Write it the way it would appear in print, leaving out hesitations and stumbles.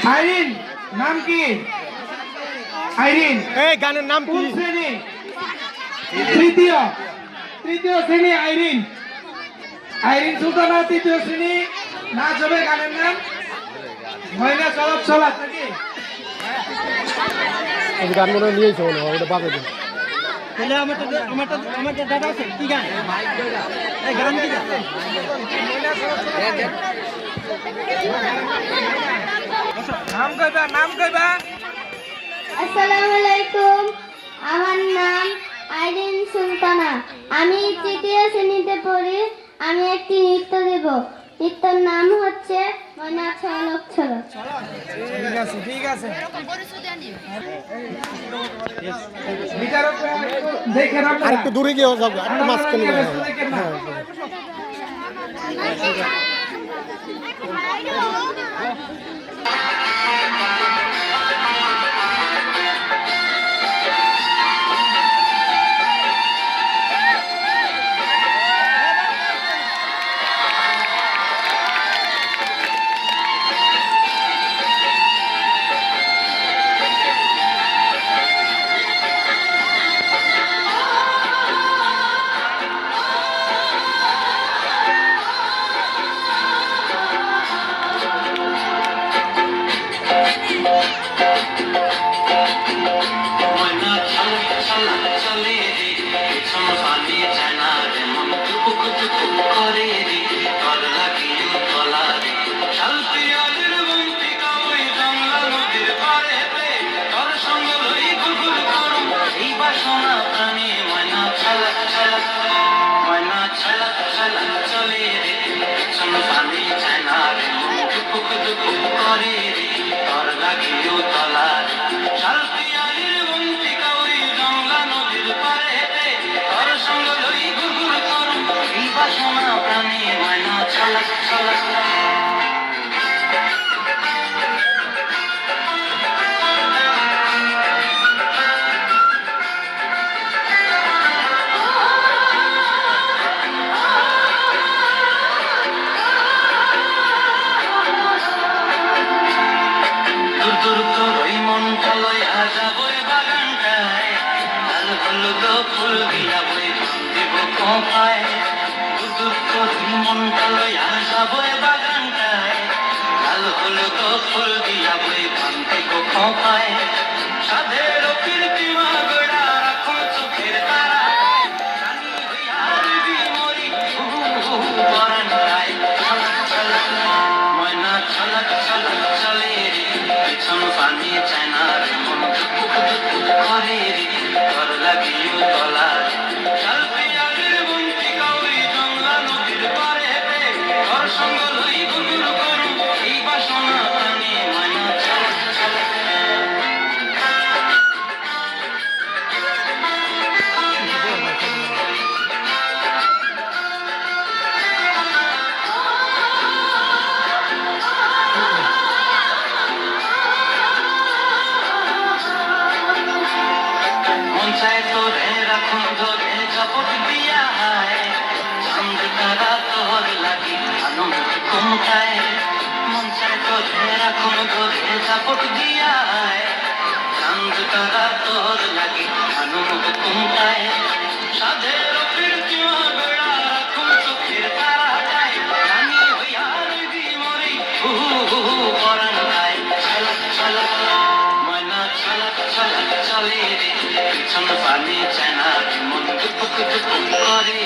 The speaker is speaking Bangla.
আইরিন নাম কি? আইরিন এই গানের নাম কি? কোন শ্রেণী? তৃতীয় শ্রেণী আইরিন। আইরিন সুলতানা তৃতীয় শ্রেণী। নাচ হবে, গানের নাম ময়না চলাপ চলাপ নাকি? গান মনে নিয়েছে মনে হয়, ওটা বাজে দিন। তাহলে আমারটা দাদা আছে কি গান? এই গান কি গান? নাম কইবা। আসসালামু আলাইকুম, আমার নাম আইরিন সুলতানা। আমি তৃতীয় শ্রেণীতে পড়ি। আমি একটি নৃত্য দেব। নৃত্যের নাম হচ্ছে ময়না ছলক ছলক। ঠিক আছে বিচারক দেখেন আর আপনারা। একটু দূরে গিয়ে যাবো, একটু মাঝখানে গিয়ে যাবো। দেখেন না। পানি চায় না মন করে